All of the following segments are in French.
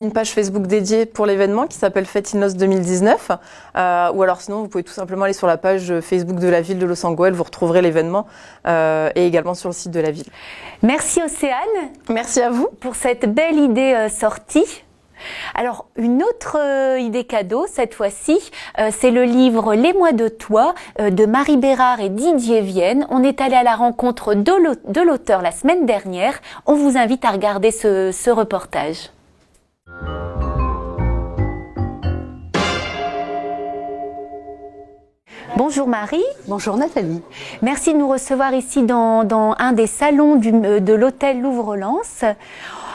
Une page Facebook dédiée pour l'événement qui s'appelle Fête Innos 2019 ou alors sinon vous pouvez tout simplement aller sur la page Facebook de la ville de Loos-en-Gohelle, vous retrouverez l'événement et également sur le site de la ville. Merci Océane. Merci à vous pour cette belle idée sortie. Alors, une autre idée cadeau, cette fois-ci, c'est le livre Les mois de toi de Marie Bérard et Didier Vienne. On est allé à la rencontre de l'auteur la semaine dernière. On vous invite à regarder ce reportage. Bonjour Marie. Bonjour Nathalie. Merci de nous recevoir ici dans un des salons de l'hôtel Louvre-Lens.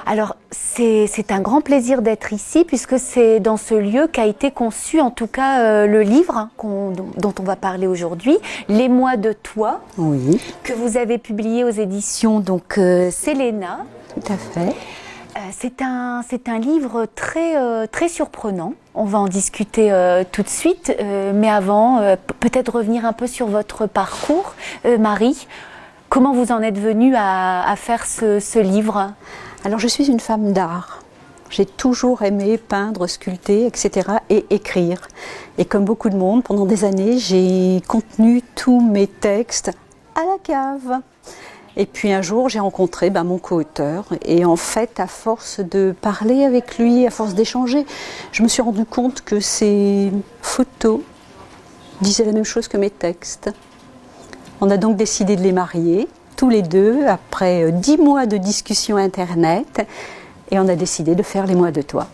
Alors, c'est un grand plaisir d'être ici puisque c'est dans ce lieu qu'a été conçu en tout cas le livre dont on va parler aujourd'hui, Les mois de toi, oui, que vous avez publié aux éditions Séléna. Tout à fait. C'est un livre très surprenant. On va en discuter tout de suite, mais avant, peut-être revenir un peu sur votre parcours. Marie, comment vous en êtes venue à faire ce livre ? Alors je suis une femme d'art. J'ai toujours aimé peindre, sculpter, etc. et écrire. Et comme beaucoup de monde, pendant des années, j'ai contenu tous mes textes à la cave. Et puis un jour, j'ai rencontré mon co-auteur. Et en fait, à force de parler avec lui, à force d'échanger, je me suis rendu compte que ses photos disaient la même chose que mes textes. On a donc décidé de les marier, tous les deux, après 10 mois de discussion Internet. Et on a décidé de faire Les mois de toi.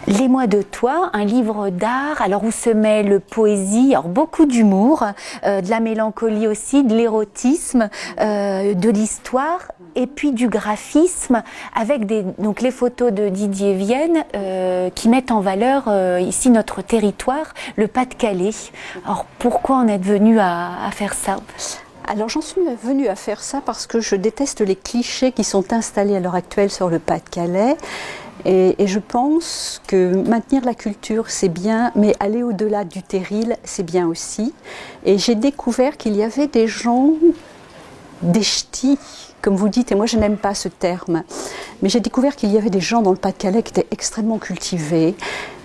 Les mois de toi, un livre d'art, alors où se mêle poésie, alors beaucoup d'humour, de la mélancolie aussi, de l'érotisme, de l'histoire et puis du graphisme avec donc les photos de Didier Vienne qui mettent en valeur ici notre territoire, le Pas-de-Calais. Alors pourquoi en êtes venu à faire ça ? Alors j'en suis venue à faire ça parce que je déteste les clichés qui sont installés à l'heure actuelle sur le Pas-de-Calais. Et je pense que maintenir la culture, c'est bien, mais aller au-delà du terril, c'est bien aussi. Et j'ai découvert qu'il y avait des gens, des ch'tis, comme vous dites, et moi je n'aime pas ce terme, mais j'ai découvert qu'il y avait des gens dans le Pas-de-Calais qui étaient extrêmement cultivés.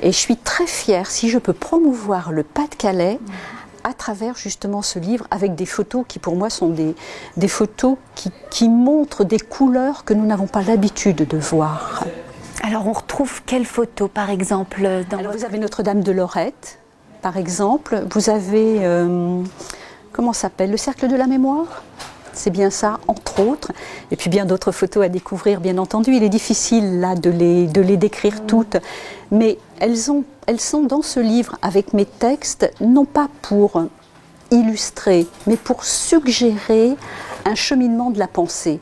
Et je suis très fière si je peux promouvoir le Pas-de-Calais à travers justement ce livre, avec des photos qui pour moi sont des photos qui montrent des couleurs que nous n'avons pas l'habitude de voir. Alors on retrouve quelles photos par exemple Vous avez Notre-Dame de Lorette, par exemple. Vous avez, comment ça s'appelle, le Cercle de la Mémoire ? C'est bien ça, entre autres. Et puis bien d'autres photos à découvrir, bien entendu. Il est difficile là de les décrire toutes. Mais elles sont dans ce livre avec mes textes, non pas pour illustrer, mais pour suggérer un cheminement de la pensée.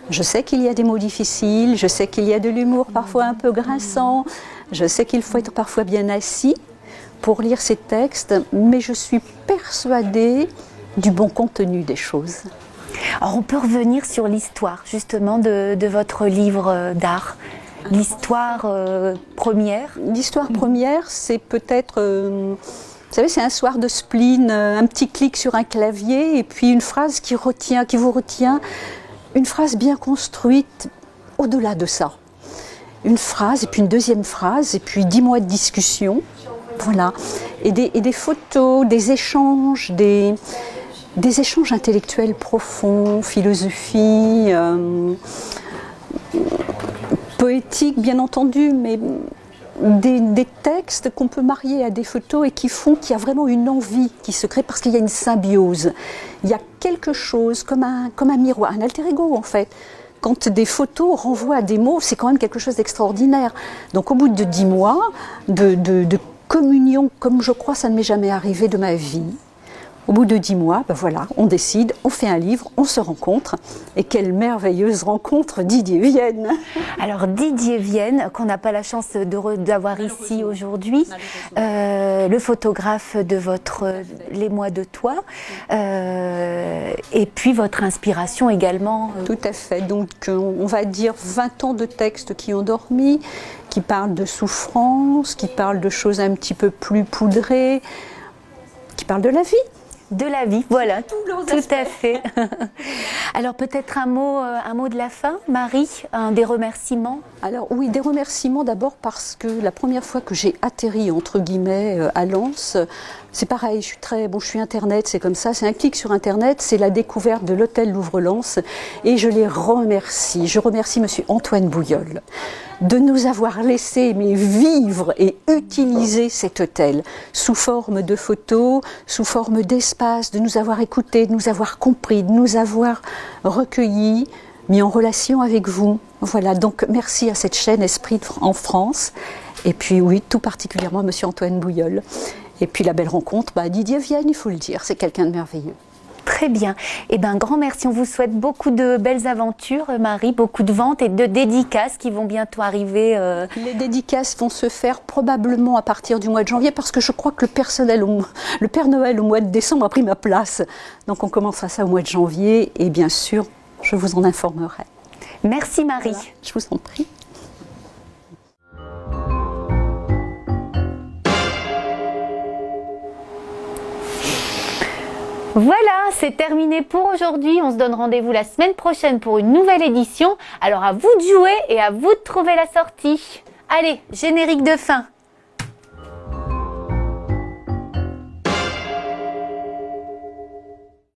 Je sais qu'il y a des mots difficiles, je sais qu'il y a de l'humour parfois un peu grinçant, je sais qu'il faut être parfois bien assis pour lire ces textes, mais je suis persuadée du bon contenu des choses. Alors on peut revenir sur l'histoire justement de votre livre d'art. L'histoire première. L'histoire première, c'est peut-être, vous savez, c'est un soir de spleen, un petit clic sur un clavier et puis une phrase qui vous retient. Une phrase bien construite au-delà de ça. Une phrase, et puis une deuxième phrase, et puis 10 mois de discussion. Voilà. Et des photos, des échanges intellectuels profonds, philosophie, poétique bien entendu, mais des textes qu'on peut marier à des photos et qui font qu'il y a vraiment une envie qui se crée parce qu'il y a une symbiose. Il y a quelque chose comme un miroir, un alter ego en fait. Quand des photos renvoient à des mots, c'est quand même quelque chose d'extraordinaire. Donc au bout de 10 mois de communion, comme je crois ça ne m'est jamais arrivé de ma vie, au bout de 10 mois, voilà, on décide, on fait un livre, on se rencontre. Et quelle merveilleuse rencontre, Didier Vienne. Alors Didier Vienne, qu'on n'a pas la chance d'avoir ici aujourd'hui, le photographe de Les mois de toi, et puis votre inspiration également. Tout à fait, donc on va dire 20 ans de textes qui ont dormi, qui parlent de souffrance, qui parlent de choses un petit peu plus poudrées, qui parlent de la vie. De la vie, voilà, tout aspects. à fait. Alors peut-être un mot de la fin, Marie, des remerciements. Alors oui, des remerciements d'abord parce que la première fois que j'ai atterri entre guillemets à Lens, c'est pareil, je suis internet, c'est comme ça, c'est un clic sur internet, c'est la découverte de l'hôtel Louvre-Lens et je les remercie. Je remercie monsieur Antoine Bouilleul de nous avoir laissé vivre et utiliser cet hôtel sous forme de photos, sous forme d'espace, de nous avoir écoutés, de nous avoir compris, de nous avoir recueillis, mis en relation avec vous. Voilà, donc merci à cette chaîne Esprit en France. Et puis oui, tout particulièrement monsieur Antoine Bouilleul. Et puis la belle rencontre, Didier Vienne, il faut le dire, c'est quelqu'un de merveilleux. Très bien. Eh bien, grand merci. On vous souhaite beaucoup de belles aventures, Marie, beaucoup de ventes et de dédicaces qui vont bientôt arriver. Les dédicaces vont se faire probablement à partir du mois de janvier parce que je crois que le Père Noël au mois de décembre a pris ma place. Donc on commencera ça au mois de janvier et bien sûr, je vous en informerai. Merci Marie. Voilà, je vous en prie. Voilà, c'est terminé pour aujourd'hui. On se donne rendez-vous la semaine prochaine pour une nouvelle édition. Alors à vous de jouer et à vous de trouver la sortie. Allez, générique de fin.